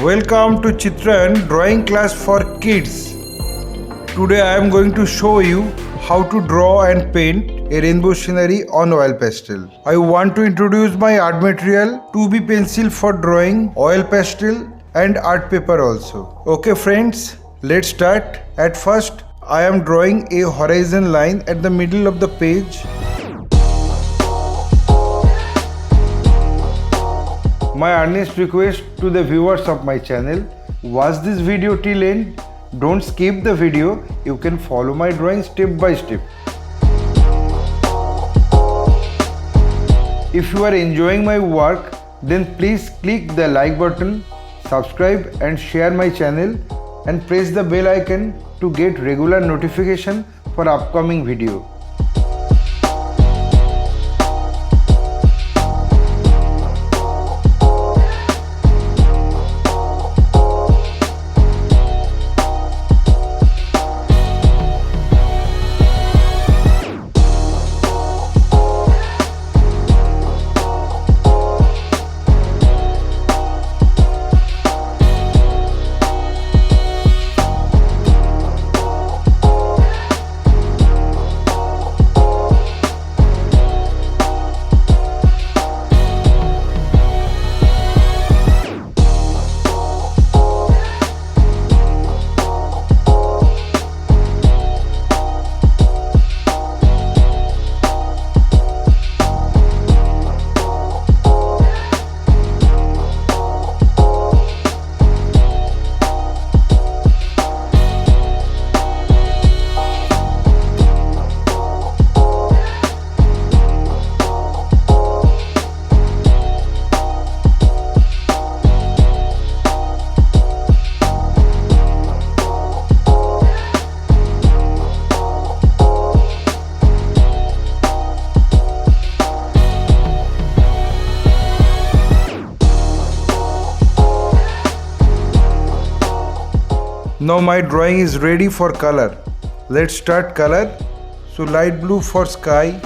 Welcome to Chitrayan drawing class for kids. Today I am going to show you how to draw and paint a rainbow scenery on oil pastel. I want to introduce my art material 2B pencil for drawing, oil pastel and art paper also. Okay friends, let's start. At first I am drawing a horizon line at the middle of the page. My earnest request to the viewers of my channel, watch this video till end. Don't skip the video. You can follow my drawing step by step. If you are enjoying my work, then please click the like button, subscribe and share my channel and press the bell icon to get regular notification for upcoming video. Now my drawing is ready for color. Let's start color. So light blue for sky.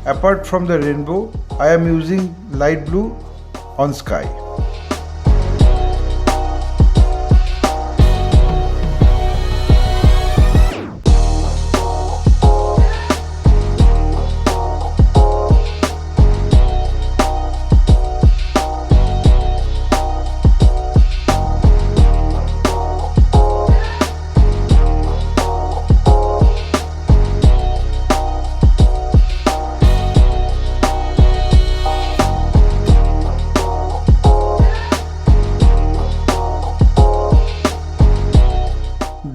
Apart from the rainbow, I am using light blue on sky.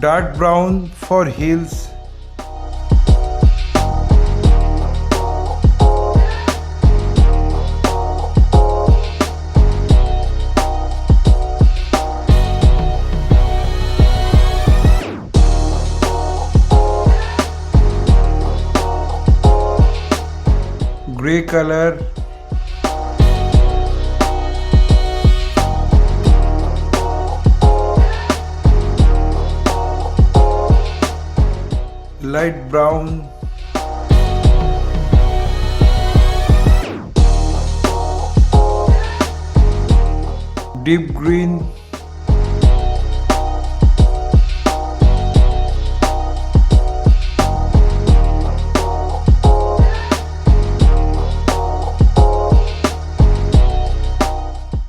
Dark brown for hills. Grey color. Light brown, deep green,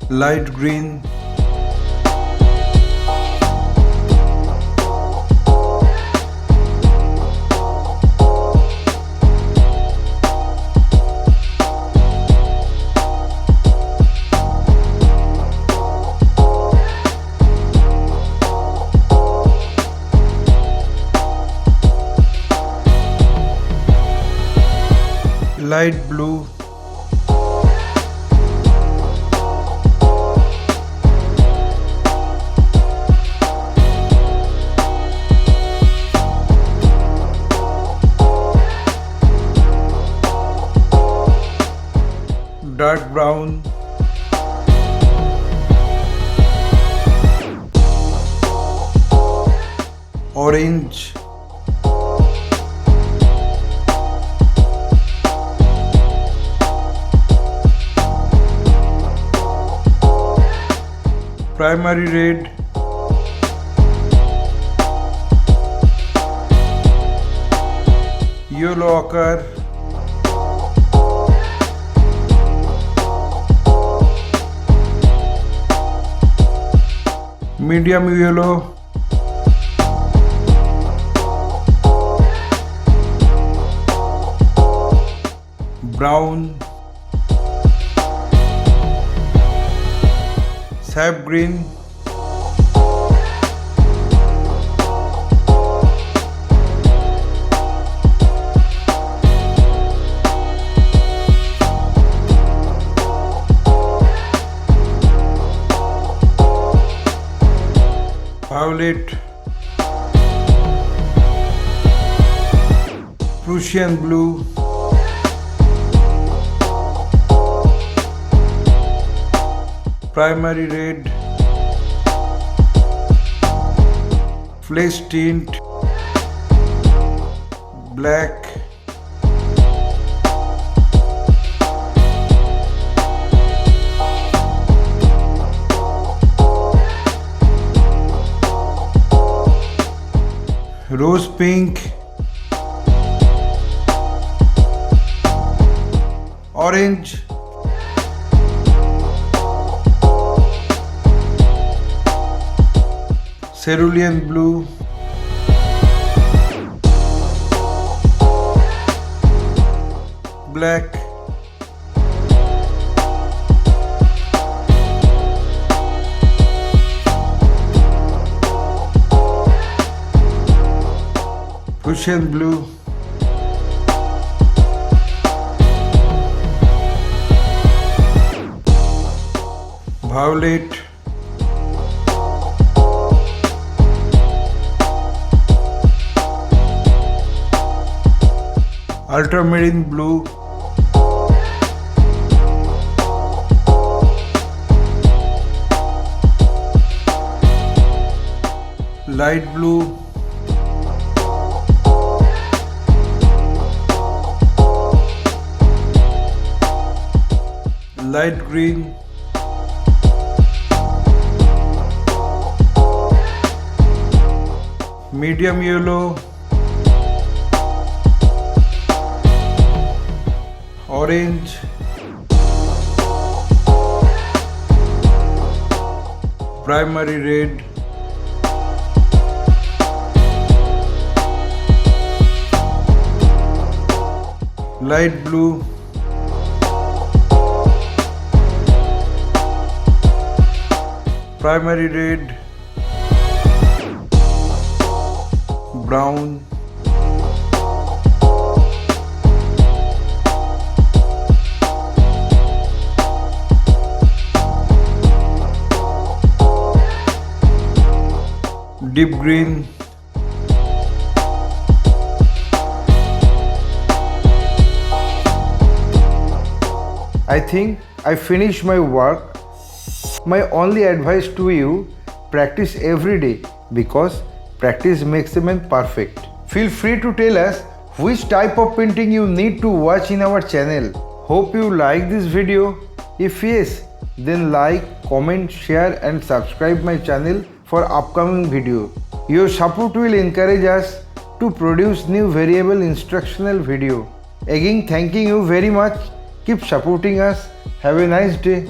light green, light blue, dark brown, orange, primary red, yellow ochre, medium yellow, brown, sap green, violet, Prussian blue, primary red, flesh tint, black, rose pink, orange, cerulean blue, black, Prussian blue, violet, ultramarine blue, light blue, light green, medium yellow, orange, primary red, light blue, primary red, brown, deep green, I think I finished my work. My only advice to you, practice every day because practice makes a man perfect. Feel free to tell us which type of painting you need to watch in our channel. Hope you like this video. If yes, then like, comment, share and subscribe my channel for upcoming video. Your support will encourage us to produce new variable instructional video. Again, thanking you very much. Keep supporting us. Have a nice day.